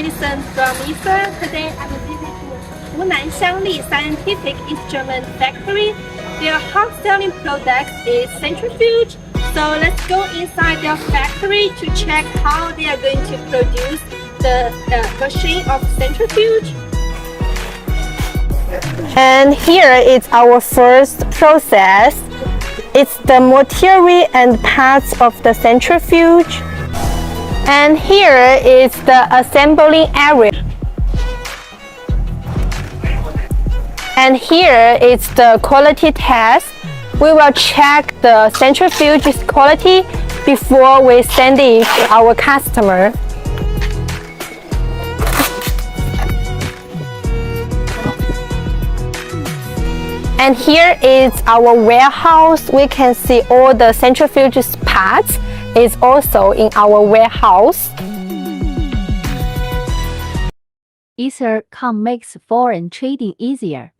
Listen from Lisa. Today I'm visiting Hunan Cenlee Scientific Instrument Factory. Their hot-selling product is Centrifuge. So let's go inside their factory to check how they are going to produce the machine of Centrifuge. And here is our first process. It's the material and parts of the centrifuge. And here is the assembling area. And here is the quality test. We will check the centrifuge's quality before we send it to our customer. And here is our warehouse. We can see all the centrifuge's parts is also in our warehouse. Ether.com makes foreign trading easier.